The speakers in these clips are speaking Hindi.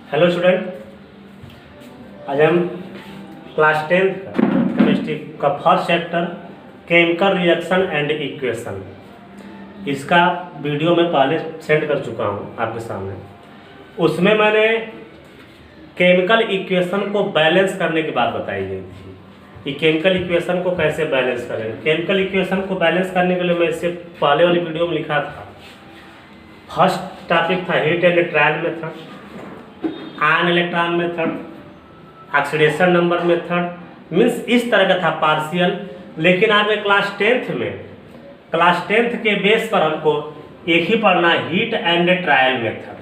हेलो स्टूडेंट, आज हम क्लास 10th का केमिस्ट्री का first chapter chemical reaction and equation, इसका वीडियो मैं पहले सेंड कर चुका हूँ आपके सामने। उसमें मैंने केमिकल इक्वेशन को बैलेंस करने की बात बताई गई थी कि केमिकल इक्वेशन को कैसे बैलेंस करें। केमिकल इक्वेशन को बैलेंस करने के लिए मैं इससे पहले वाली वीडियो में लिखा था। फर्स्ट टॉपिक था heat and trial method, ion electron method, oxidation number method, means इस तरह का था पार्शियल। लेकिन आपके क्लास 10th के बेस पर हमको एक ही पढ़ना, हीट एंड ट्रायल मेथड।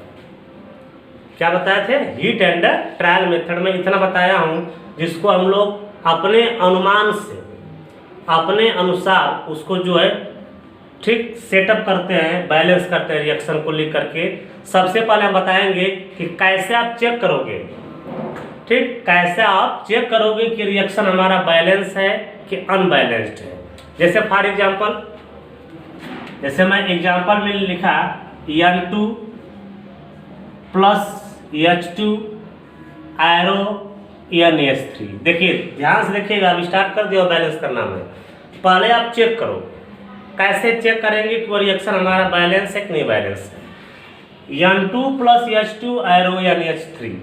क्या बताए थे? हीट एंड ट्रायल मेथड में इतना बताया हूँ जिसको हम लोग अपने अनुमान से, अपने अनुसार उसको जो है ठीक सेटअप करते हैं, बैलेंस करते हैं रिएक्शन को लिख करके। सबसे पहले हम बताएंगे कि कैसे आप चेक करोगे, ठीक, कैसे आप चेक करोगे कि रिएक्शन हमारा बैलेंस है कि अनबैलेंस्ड है। जैसे फॉर एग्जांपल, जैसे मैं एग्जांपल में लिखा N2 plus H2 arrow NH3। देखिए, ध्यान से देखिएगा, अब स्टार्ट कर दिया बैलेंस करना में। पहले आप चेक करो, कैसे चेक करेंगे कि वो रिएक्शन हमारा बैलेंस है कि नहीं बैलेंस है। N2 plus H2 arrow NH3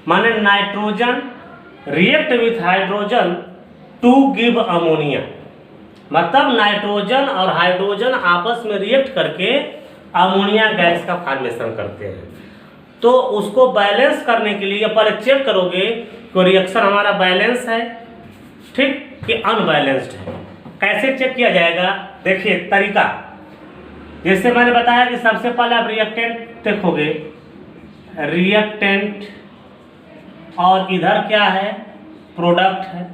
माने nitrogen react with hydrogen to give ammonia. मतलब नाइट्रोजन और हाइड्रोजन आपस में रिएक्ट करके अमोनिया गैस का फॉर्मेशन करते हैं। तो उसको बैलेंस करने के लिए पहले चेक करोगे कि रिएक्शन हमारा बैलेंस है, ठीक, कि अनबैलेंस्ड है। कैसे चेक किया जाएगा? देखिए तरीका, जैसे मैंने बताया कि सबसे पहले आप रिएक्टेंट देखोगे, रिएक्टेंट, और इधर क्या है? प्रोडक्ट है,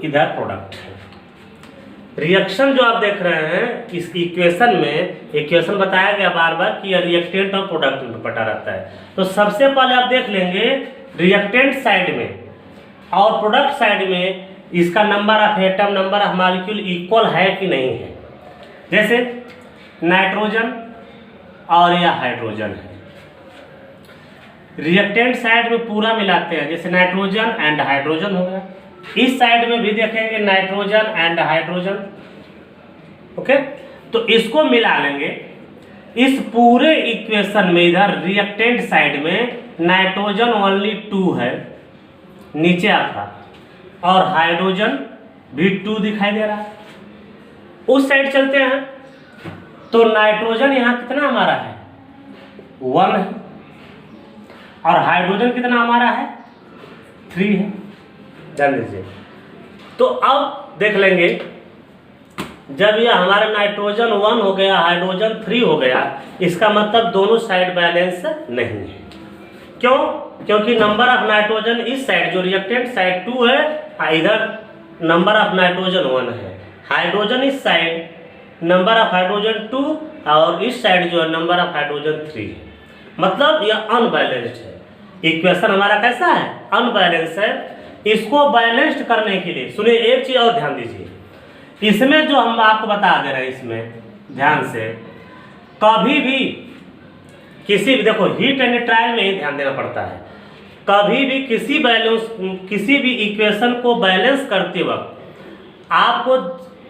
इधर प्रोडक्ट है। रिएक्शन जो आप देख रहे हैं इस इक्वेशन में, इक्वेशन बताया गया बार बार कि यह रिएक्टेंट और प्रोडक्ट में पता रहता है। तो सबसे पहले आप देख लेंगे रिएक्टेंट साइड में और प्रोडक्ट साइड में इसका number of atom, number of molecule equal है कि नहीं है। जैसे नाइट्रोजन और यह हाइड्रोजन है, रिएक्टेंट साइड में पूरा मिलाते हैं, जैसे नाइट्रोजन एंड हाइड्रोजन हो गया। इस साइड में भी देखेंगे नाइट्रोजन एंड हाइड्रोजन, ओके। तो इसको मिला लेंगे। इस पूरे इक्वेशन में इधर रिएक्टेंट साइड में नाइट्रोजन ओनली 2 है नीचे आपका, और हाइड्रोजन भी 2 दिखाई दे रहा है। उस साइड चलते हैं तो नाइट्रोजन यहाँ कितना हमारा है? 1 है, और हाइड्रोजन कितना हमारा है? 3 है। जान लीजिए। तो अब देख लेंगे, जब यह हमारा नाइट्रोजन 1 हो गया, हाइड्रोजन 3 हो गया, इसका मतलब दोनों साइड बैलेंस नहीं है। क्यों? क्योंकि नंबर ऑफ नाइट्रोजन इस साइड जो रिएक्टेंट साइड 2 है, इधर नंबर ऑफ नाइट्रोजन 1 है। हाइड्रोजन इस साइड नंबर ऑफ हाइड्रोजन 2, और इस साइड जो है नंबर ऑफ हाइड्रोजन 3 है। मतलब यह अनबैलेंस्ड है। इक्वेशन हमारा कैसा है? अनबैलेंस है। इसको बैलेंस्ड करने के लिए सुनिए एक चीज और ध्यान दीजिए, इसमें जो हम आपको बता दे रहे हैं, इसमें ध्यान से कभी भी किसी भी, देखो हीट एंड ट्रायल में ही ध्यान देना पड़ता है। कभी भी किसी भी इक्वेशन को बैलेंस करते वक्त आपको,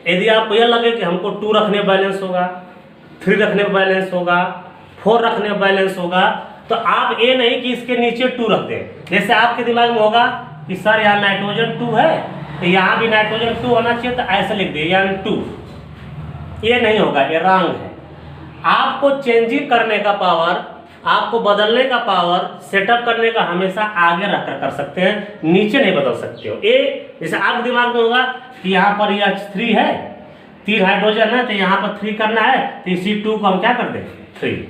यदि आपको यह लगे कि हमको 2 रखने बैलेंस होगा, 3 रखने बैलेंस होगा, 4 रखने बैलेंस होगा, तो आप ये नहीं कि इसके नीचे 2 रख दें। जैसे आपके दिमाग में होगा कि सर यहाँ नाइट्रोजन 2 है तो यहाँ भी नाइट्रोजन 2 होना चाहिए, तो ऐसे लिख दिए यानी 2। ये नहीं होगा, ये रॉन्ग है। आपको चेंजिंग करने का पावर, आपको बदलने का पावर, सेटअप करने का हमेशा आगे रखकर कर सकते हैं, नीचे नहीं बदल सकते हो। ये जैसे आपके दिमाग में होगा कि यहाँ पर यह 3 है, 3 हाइड्रोजन है, तो यहाँ पर 3 करना है, तो इसी 2 को हम क्या कर दें? 3।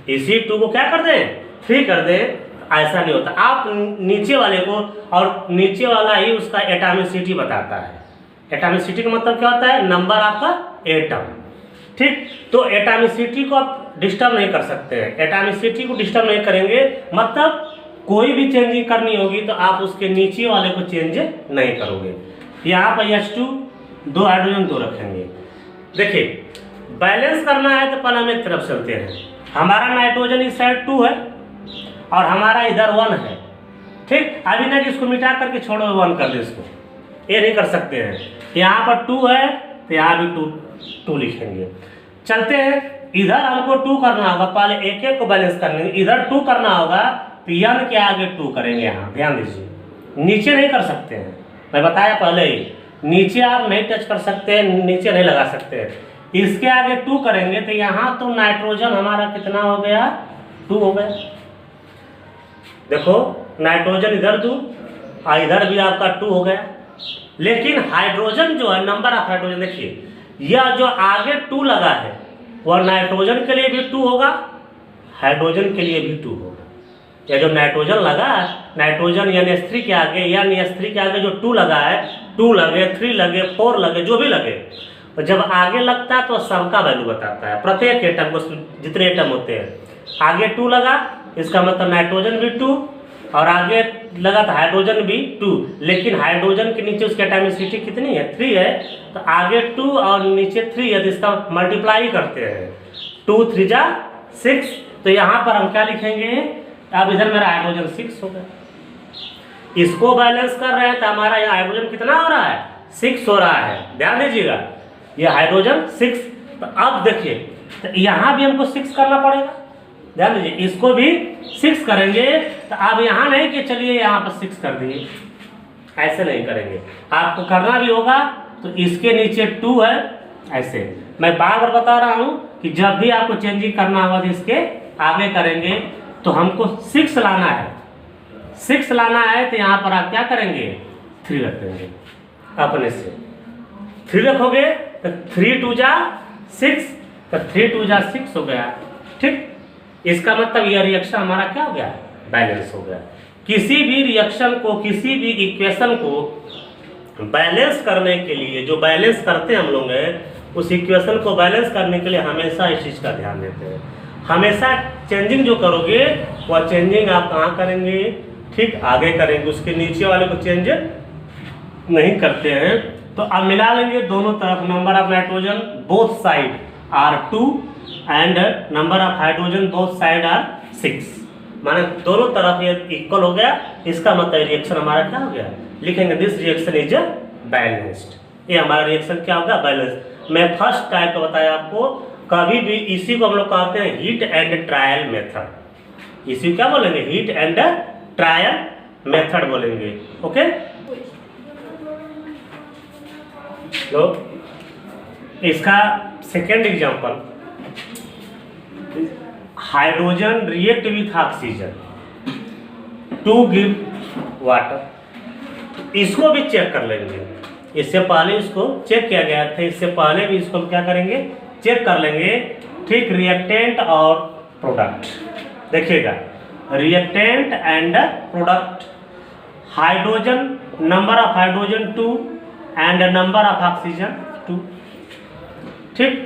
इसी 2 को क्या कर दें? 3 कर दें। ऐसा नहीं होता। आप नीचे वाले को, और नीचे वाला ही उसका एटॉमिसिटी बताता है। एटॉमिसिटी का मतलब क्या होता है? नंबर आपका एटम, ठीक। तो एटॉमिसिटी को आप डिस्टर्ब नहीं कर सकते हैं। एटॉमिसिटी को डिस्टर्ब नहीं करेंगे, मतलब कोई भी चेंजिंग करनी होगी तो आप उसके नीचे वाले को चेंज नहीं करोगे। यहाँ पर H2 2 हाइड्रोजन 2 रखेंगे। देखिए बैलेंस करना है तो पहले हम एक तरफ चलते हैं। हमारा नाइट्रोजन इस साइड 2 है और हमारा इधर 1 है, ठीक। अभी ना कि इसको मिटा करके छोड़ो 1 कर दे इसको, ये नहीं कर सकते हैं। यहाँ पर 2 है तो यहाँ भी 2 लिखेंगे। चलते हैं, इधर हमको 2 करना होगा, पहले एक एक को बैलेंस करने, इधर 2 करना होगा तो n के आगे 2 करेंगे। यहाँ ध्यान दीजिए, नीचे नहीं कर सकते हैं, मैं बताया पहले ही, नीचे आप नहीं टच कर सकते हैं, नीचे नहीं लगा सकते हैं। इसके आगे 2 करेंगे तो यहाँ तो नाइट्रोजन हमारा कितना हो गया, 2 हो गया। देखो नाइट्रोजन इधर 2 और इधर भी आपका 2 हो गया। लेकिन हाइड्रोजन जो है, नंबर ऑफ हाइड्रोजन देखिए, यह जो आगे 2 लगा है वह नाइट्रोजन के लिए भी 2 होगा, हाइड्रोजन के लिए भी 2 होगा। या जो नाइट्रोजन लगा है, नाइट्रोजन NH3 के आगे, या NH3 के आगे जो 2 लगा है, 2 लगे, 3 लगे, 4 लगे, जो भी लगे, और जब आगे लगता है तो सबका वैल्यू बताता है, प्रत्येक एटम को, जितने एटम होते हैं। आगे 2 लगा, इसका मतलब नाइट्रोजन भी 2, और आगे लगा तो हाइड्रोजन भी 2, लेकिन हाइड्रोजन के नीचे उसकी एटॉमिसिटी कितनी है, 3 है, तो आगे 2 और नीचे 3 है, तो इसका मल्टीप्लाई करते हैं, 2 3 जा 6। तो यहाँ पर हम क्या लिखेंगे, अब इधर मेरा हाइड्रोजन 6 हो गया। इसको बैलेंस कर रहे हैं तो हमारा यहाँ हाइड्रोजन कितना हो रहा है, 6 हो रहा है। ध्यान दीजिएगा, ये हाइड्रोजन 6। तो अब देखिए, तो यहाँ भी हमको 6 करना पड़ेगा। ध्यान दीजिए, इसको भी 6 करेंगे। तो अब यहाँ नहीं कि चलिए यहाँ पर 6 कर दिए, ऐसे नहीं करेंगे, आपको करना भी होगा। तो इसके नीचे 2 है, ऐसे मैं बार बार बता रहा हूँ कि जब भी आपको चेंजिंग करना होगा तो इसके आगे करेंगे। तो हमको 6 लाना है, 6 लाना है, तो यहाँ पर आप क्या करेंगे, 3 रख देंगे, अपने से 3 रखोगे तो 3 2 जा 6, तो 3 2 जा 6 हो गया, ठीक। इसका मतलब यह रिएक्शन हमारा क्या हो गया, बैलेंस हो गया। किसी भी रिएक्शन को, किसी भी इक्वेशन को बैलेंस करने के लिए, जो बैलेंस करते हैं हम लोग हैं, उस इक्वेशन को बैलेंस करने के लिए हमेशा इस चीज़ का ध्यान देते हैं। हमेशा चेंजिंग जो करोगे वह चेंजिंग आप कहाँ करेंगे, ठीक आगे करेंगे, उसके नीचे वाले को चेंज नहीं करते हैं। तो अब मिला लेंगे दोनों तरफ, number of nitrogen both side are 2 and number of hydrogen both side are 6, माने दोनों तरफ ये इक्वल हो गया। इसका मतलब रिएक्शन हमारा क्या हो गया, लिखेंगे दिस रिएक्शन इज बैलेंस्ड। ये हमारा रिएक्शन क्या होगा, बैलेंस। मैं फर्स्ट टाइप का बताया आपको, कभी भी इसी को हम लोग कहते हैं हीट एंड ट्रायल मेथड। इसी क्या बोलेंगे, हीट एंड ट्रायल मेथड बोलेंगे। ओके, लो इसका second example, hydrogen react with oxygen to give water. इसको भी चेक कर लेंगे, इससे पहले इसको चेक किया गया था, इससे पहले भी इसको क्या करेंगे, चेक कर लेंगे, ठीक। रिएक्टेंट और प्रोडक्ट देखिएगा, reactant and product, hydrogen, number of hydrogen 2 and number of oxygen 2, ठीक।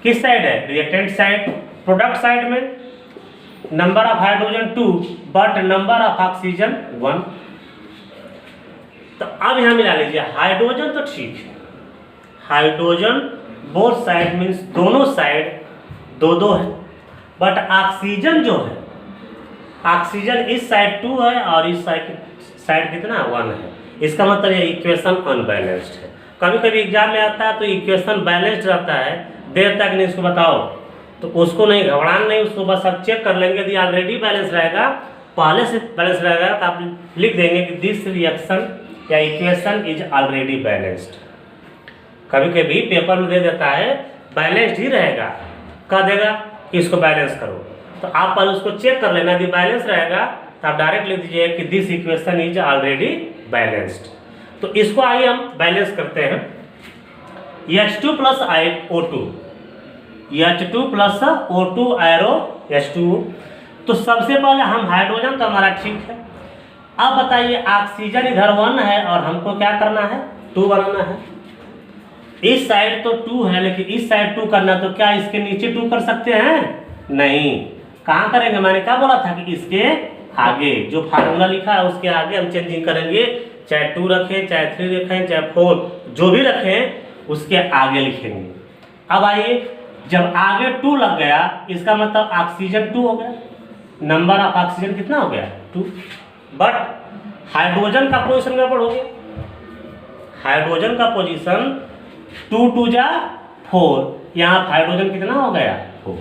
किस साइड है, रिएक्टेंट साइड। प्रोडक्ट साइड में number of hydrogen 2 but number of oxygen 1। तो अब यहां मिला लीजिए, हाइड्रोजन तो ठीक है, हाइड्रोजन बोथ साइड मीन्स दोनों साइड 2-2 है, बट ऑक्सीजन जो है, ऑक्सीजन इस साइड 2 है और इस साइड कितना 1 है। इसका मतलब ये इक्वेशन अनबैलेंस्ड है। कभी कभी एग्जाम में आता है तो इक्वेशन बैलेंस्ड रहता है, देर तक नहीं इसको बताओ तो उसको नहीं घबराना नहीं, उसको बस आप चेक कर लेंगे। यदि ऑलरेडी बैलेंस रहेगा, पहले से बैलेंस रहेगा, तो आप लिख देंगे कि दिस रिएक्शन या इक्वेशन इज ऑलरेडी बैलेंस्ड। कभी कभी पेपर में दे देता है बैलेंस्ड ही रहेगा, कह देगा कि इसको बैलेंस करो, तो आप पहले उसको चेक कर लेना। यदि बैलेंस रहेगा तो आप डायरेक्ट लिख दीजिए कि this equation is already balanced. तो इसको आइए हम बैलेंस करते हैं। H2 plus O2, H2 plus O2 arrow H2। तो सबसे पहले हम हाइड्रोजन तो हमारा ठीक है। अब बताइए ऑक्सीजन इधर 1 है और हमको क्या करना है, 2 बनाना है। इस साइड तो 2 है लेकिन इस साइड 2 करना, तो क्या इसके नीचे 2 कर सकते हैं, नहीं। कहाँ करेंगे, मैंने क्या बोला था कि इसके आगे, जो फार्मूला लिखा है उसके आगे हम चेंजिंग करेंगे, चाहे 2 रखें, चाहे 3 रखें, चाहे 4, जो भी रखें उसके आगे लिखेंगे। अब आइए, जब आगे 2 लग गया इसका मतलब ऑक्सीजन 2 हो गया, नंबर ऑफ ऑक्सीजन कितना हो गया 2, बट हाइड्रोजन का पोजीशन गड़बड़ हो गया। हाइड्रोजन का पोजीशन 2 2 जा 4, यहाँ हाइड्रोजन कितना हो गया 4।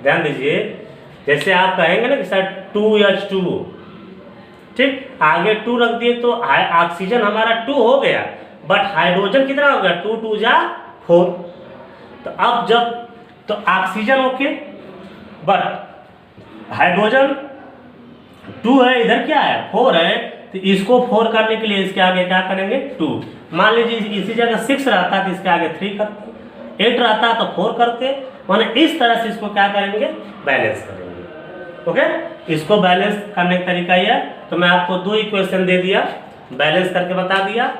ध्यान दीजिए, जैसे आप कहेंगे ना कि सर 2H2O, ठीक, आगे 2 रख दिए तो ऑक्सीजन हमारा 2 हो गया, बट हाइड्रोजन कितना हो गया 2 2 जा 4। तो अब जब तो ऑक्सीजन ओके, बट हाइड्रोजन 2 है, इधर क्या है 4 है, तो इसको 4 करने के लिए इसके आगे क्या करेंगे 2। मान लीजिए इसी जगह 6 रहता तो इसके आगे 3 करते, 8 रहता तो 4 करते, माने इस तरह से इसको क्या करेंगे बैलेंस करेंगे। ओके, इसको बैलेंस करने का तरीका यह है। तो मैं आपको 2 इक्वेशन दे दिया, बैलेंस करके बता दिया।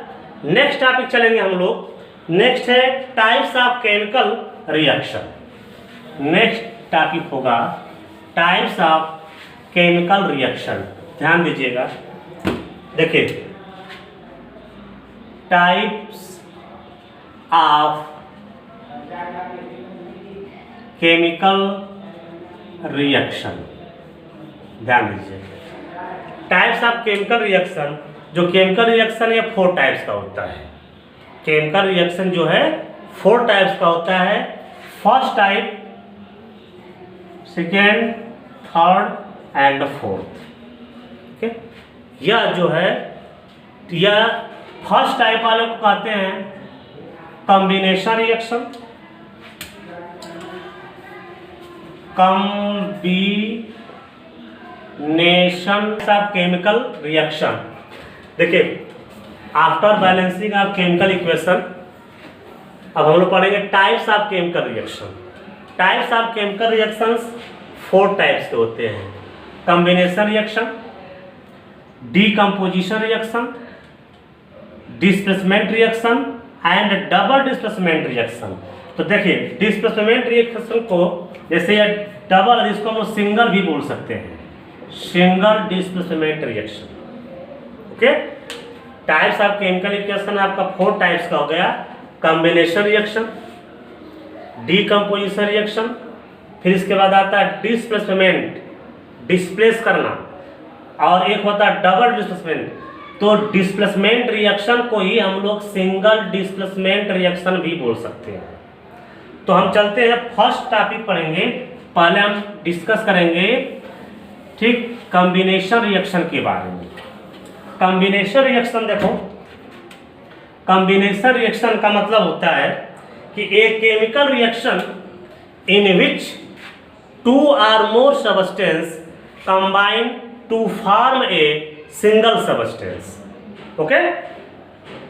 नेक्स्ट टॉपिक चलेंगे हम लोग। नेक्स्ट है types of chemical reaction. Next topic होगा टाइप्स ऑफ केमिकल रिएक्शन। ध्यान दीजिएगा, देखिए टाइप्स ऑफ केमिकल रिएक्शन। ध्यान दीजिए, टाइप्स ऑफ केमिकल रिएक्शन, जो केमिकल रिएक्शन ये 4 टाइप्स का होता है। केमिकल रिएक्शन जो है 4 टाइप्स का होता है। First type, second, third and fourth. Okay, यह जो है, यह फर्स्ट टाइप वाले को कहते हैं combination reaction. Combination of chemical reaction. देखिए, after balancing of chemical equation अब हम लोग पढ़ेंगे types of chemical reaction. Types of chemical reactions 4 types के होते हैं। Combination reaction, decomposition reaction, displacement reaction and double displacement reaction. तो देखिए, डिस्प्लेसमेंट रिएक्शन को जैसे ये डबल, इसको हम लोग सिंगल भी बोल सकते हैं, single displacement reaction. Okay, types of chemical reaction आपका 4 टाइप्स का हो गया। कॉम्बिनेशन रिएक्शन, डीकम्पोजिशन रिएक्शन, फिर इसके बाद आता है डिस्प्लेसमेंट, डिस्प्लेस करना, और एक होता है डबल डिस्प्लेसमेंट। तो डिस्प्लेसमेंट रिएक्शन को ही हम लोग सिंगल डिस्प्लेसमेंट रिएक्शन भी बोल सकते हैं। तो हम चलते हैं, फर्स्ट टॉपिक पढ़ेंगे। पहले हम डिस्कस करेंगे, ठीक, कॉम्बिनेशन रिएक्शन के बारे में। कॉम्बिनेशन रिएक्शन देखो, कॉम्बिनेशन रिएक्शन का मतलब होता है कि एक chemical reaction in which 2 or more substance combine to form a single substance. Okay,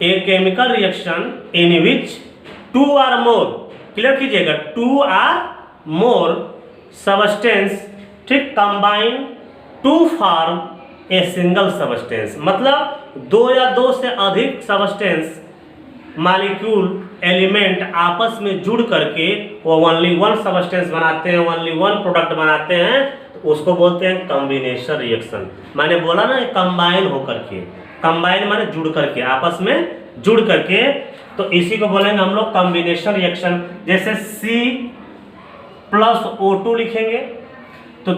a chemical reaction in which 2 or more, clear कीजिएगा, 2 or more substance, ठीक, combine to form a single substance। मतलब 2 या 2 से अधिक सबस्टेंस, मॉलिक्यूल, एलिमेंट आपस में जुड़ करके वो ओनली 1 सबस्टेंस बनाते हैं, ओनली 1 प्रोडक्ट बनाते हैं, तो उसको बोलते हैं कॉम्बिनेशन रिएक्शन। मैंने बोला ना, कंबाइन होकर के, कंबाइन माने जुड़ करके, आपस में जुड़ करके, तो इसी को बोलेंगे हम लोग कॉम्बिनेशन रिएक्शन। जैसे C+O2 लिखेंगे तो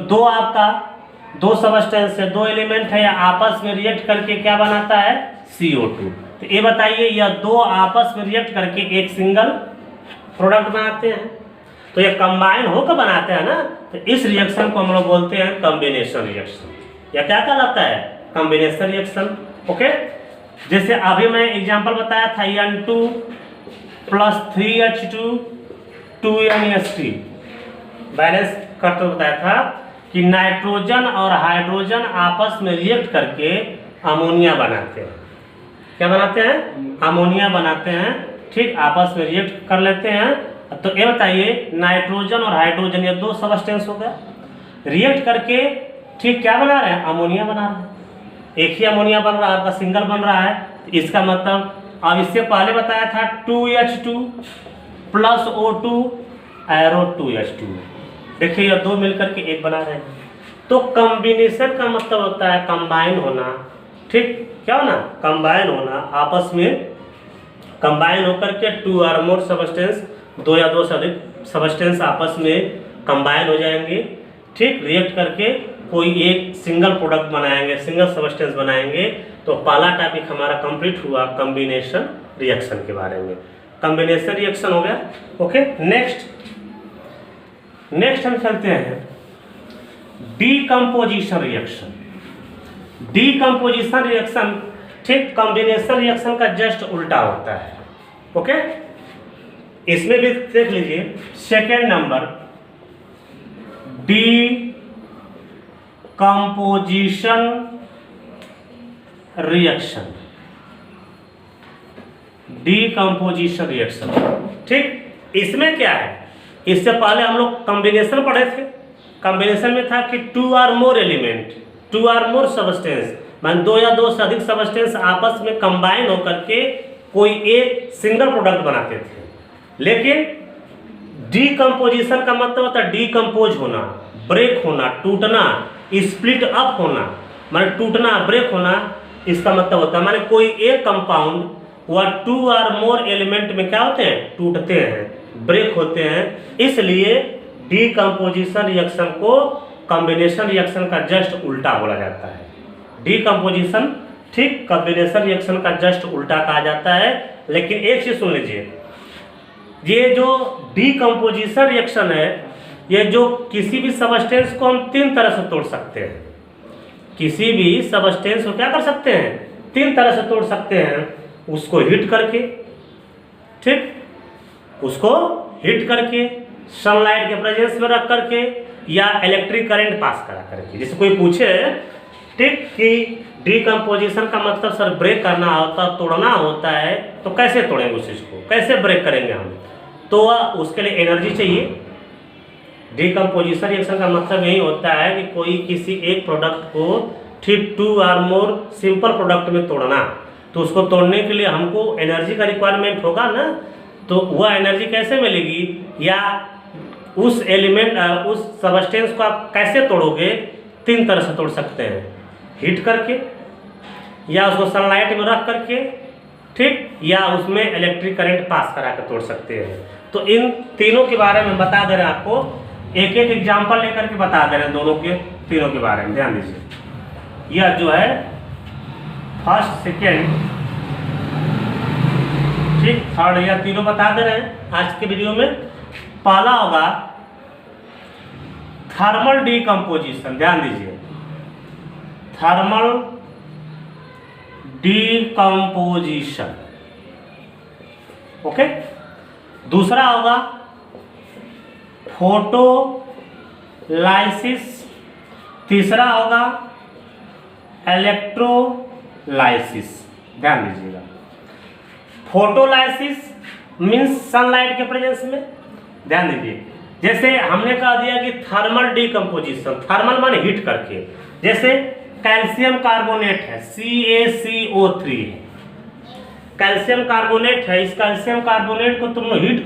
2 सबस्टेंस है, 2 एलिमेंट है, या आपस में रिएक्ट करके क्या बनाता है CO2। तो ये बताइए, यह 2 आपस में रिएक्ट करके एक सिंगल प्रोडक्ट बनाते हैं, तो ये कंबाइन होकर बनाते हैं ना, तो इस रिएक्शन को हम लोग बोलते हैं कॉम्बिनेशन रिएक्शन। या क्या कहलाता है कॉम्बिनेशन रिएक्शन। ओके, जैसे अभी मैं एग्जांपल बताया था, N2 + 3H2 2NH3 बैलेंस करते बताया था कि नाइट्रोजन और हाइड्रोजन आपस में रिएक्ट करके अमोनिया बनाते हैं। क्या बनाते हैं? अमोनिया बनाते हैं, ठीक, आपस में रिएक्ट कर लेते हैं। तो ये बताइए, नाइट्रोजन और हाइड्रोजन ये 2 सबस्टेंस हो गया, रिएक्ट करके, ठीक, क्या बना रहे हैं? अमोनिया बना रहे हैं। एक ही अमोनिया बन रहा है, आपका सिंगल बन रहा है। तो इसका मतलब, अब इससे पहले बताया था 2H2 + O2 एरो 2H2। देखिए, ये 2 मिलकर के एक बना रहे हैं। तो कॉम्बिनेशन का मतलब होता है कंबाइन होना, ठीक, क्या होना? कंबाइन होना, आपस में कंबाइन होकर के 2 or more सबस्टेंस, 2 या 2 से अधिक सबस्टेंस आपस में कंबाइन हो जाएंगे, ठीक, रिएक्ट करके कोई एक सिंगल प्रोडक्ट बनाएंगे, सिंगल सबस्टेंस बनाएंगे। तो पहला टॉपिक हमारा कंप्लीट हुआ कॉम्बिनेशन रिएक्शन के बारे में। कॉम्बिनेशन रिएक्शन हो गया। ओके, नेक्स्ट हम चलते हैं डीकंपोजिशन रिएक्शन। डीकंपोजिशन रिएक्शन ठीक कॉम्बिनेशन रिएक्शन का जस्ट उल्टा होता है। ओके, इसमें भी देख लीजिए second number decomposition reaction. Decomposition reaction ठीक, इसमें क्या है, इससे पहले हम लोग कॉम्बिनेशन पढ़े थे। कॉम्बिनेशन में था कि 2 or more element, 2 or more substance, मान 2 या 2 से अधिक सबस्टेंस आपस में कंबाइन होकर के कोई एक सिंगल प्रोडक्ट बनाते थे। लेकिन डीकंपोजिशन का मतलब होता है डीकंपोज होना, ब्रेक होना, टूटना, स्प्लिट अप होना, माने टूटना, ब्रेक होना। इसका मतलब होता है माने कोई एक कंपाउंड वह 2 or more एलिमेंट में क्या होते हैं, टूटते हैं, ब्रेक होते हैं। इसलिए डीकंपोजिशन रिएक्शन को कॉम्बिनेशन रिएक्शन का जस्ट उल्टा बोला जाता है। डीकंपोजिशन ठीक कॉम्बिनेशन रिएक्शन का जस्ट उल्टा कहा जाता है। लेकिन एक चीज सुन लीजिए, ये जो डीकंपोजिशन रिएक्शन है, ये जो किसी भी सबस्टेंस को हम 3 तरह से तोड़ सकते हैं। किसी भी सबस्टेंस को क्या कर सकते हैं, 3 तरह से तोड़ सकते हैं। उसको हीट करके, ठीक, उसको हीट करके, सनलाइट के प्रेजेंस में रख करके, या इलेक्ट्रिक करंट पास करा करके। जैसे कोई पूछे ठीक कि डीकंपोजिशन का मतलब सर ब्रेक करना होता, तोड़ना होता है, तो कैसे तोड़ेंगे उस चीज को, कैसे ब्रेक करेंगे हम, तो उसके लिए एनर्जी चाहिए। डीकंपोजिशन रिएक्शन का मतलब यही होता है कि कोई किसी एक प्रोडक्ट को ठीक 2 or more सिंपल प्रोडक्ट में तोड़ना, तो उसको तोड़ने के लिए हमको एनर्जी का रिक्वायरमेंट होगा ना। तो वह एनर्जी कैसे मिलेगी, या उस एलिमेंट उस सबस्टेंस को आप कैसे तोड़ोगे, 3 तरह से तोड़ सकते हैं, हीट करके, या उसको सनलाइट में रख करके, ठीक, या उसमें इलेक्ट्रिक करंट पास करा कर तोड़ सकते हैं। तो इन तीनों के बारे में बता दे रहे हैं आपको, एक एक एग्जाम्पल लेकर के बता दे रहे हैं दोनों के, तीनों के बारे में ध्यान दीजिए। यह जो है फर्स्ट, सेकेंड, ठीक, थर्ड, या तीनों बता दे रहे हैं आज के वीडियो में। पहला होगा थर्मल डीकंपोजिशन, ध्यान दीजिए, थर्मल डीकंपोजिशन। ओके, दूसरा होगा फोटोलाइसिस, तीसरा होगा इलेक्ट्रोलाइसिस। ध्यान दीजिएगा, फोटोलाइसिस मीन्स सनलाइट के प्रेजेंस में। ध्यान दीजिए, जैसे हमने कहा दिया कि थर्मल डीकंपोजिशन, थर्मल माने हीट करके। जैसे कैल्शियम कार्बोनेट है, CaCO3 है, कैल्शियम कार्बोनेट है। इस कैल्शियम कार्बोनेट को तुम हीट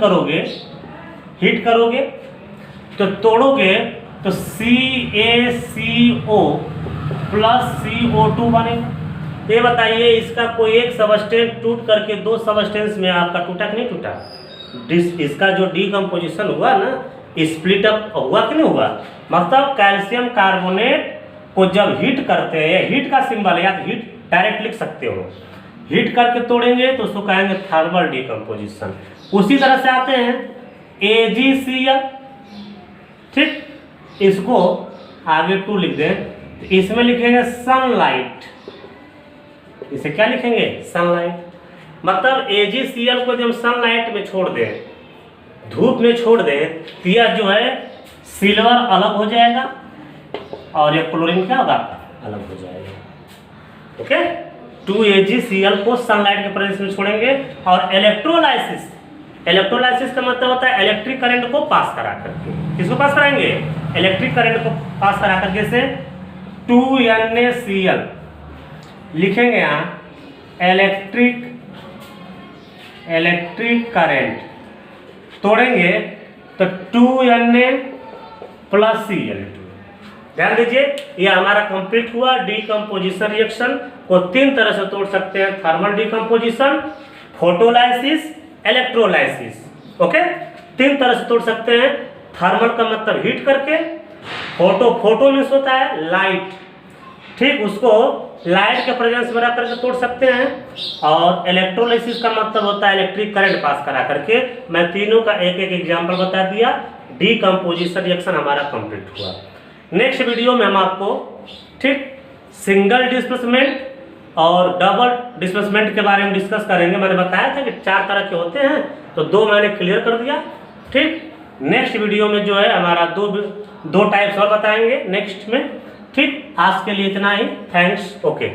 करोगे तो तोड़ोगे तो CaCO प्लस CO2 बनेगा। ये बताइए, इसका कोई एक सबस्टेंस टूट करके 2 सबस्टेंस में आपका टूटा कि नहीं टूटा? इसका जो डीकंपोजिशन हुआ ना, स्प्लिट अप हुआ कि नहीं हुआ? मतलब कैल्शियम कार्बोनेट को जब हीट करते हैं, हीट का सिंबल है, या हीट डायरेक्ट लिख सकते हो, हीट करके तोड़ेंगे तो उसको कहेंगे थर्मल डीकंपोजिशन। उसी तरह से आते हैं AgCl, ठीक, इसको आगे 2 लिख दें तो इसमें लिखेंगे सनलाइट। इसे क्या लिखेंगे? सनलाइट। मतलब AgCl को जब हम सनलाइट में छोड़ दें, धूप में छोड़ दें, तो यह जो है सिल्वर अलग हो जाएगा और ये क्लोरीन क्या होगा? अलग हो जाएगा। ओके, 2AgCl को सनलाइट के प्रेजेंस में छोड़ेंगे। और इलेक्ट्रोलाइसिस, इलेक्ट्रोलाइसिस का मतलब होता है इलेक्ट्रिक करंट को पास करा करके। किसको पास कराएंगे? इलेक्ट्रिक करंट को पास करा करके। जैसे 2NaCl लिखेंगे यहाँ इलेक्ट्रिक करंट, तोड़ेंगे तो 2Na प्लस Cl। ध्यान दीजिए, ये हमारा कंप्लीट हुआ डीकंपोजिशन रिएक्शन को 3 तरह से तोड़ सकते हैं, thermal decomposition, photolysis, electrolysis. Okay, 3 तरह से तोड़ सकते हैं। थर्मल का मतलब हीट करके, फोटो मीन्स होता है लाइट, ठीक, उसको लाइट के प्रेजेंस में रख करके तोड़ सकते हैं। और इलेक्ट्रोलाइसिस का मतलब होता है इलेक्ट्रिक करंट पास करा करके। मैं तीनों का एक एक एग्जांपल बता दिया। डीकम्पोजिशन रिएक्शन हमारा कंप्लीट हुआ। नेक्स्ट वीडियो में हम आपको, ठीक, सिंगल डिस्प्लेसमेंट और डबल डिस्प्लेसमेंट के बारे में डिस्कस करेंगे। मैंने बताया था कि 4 तरह के होते हैं, तो 2 मैंने क्लियर कर दिया, ठीक। नेक्स्ट वीडियो में जो है हमारा दो टाइप्स और बताएंगे नेक्स्ट में, ठीक। आज के लिए इतना ही, थैंक्स, ओके।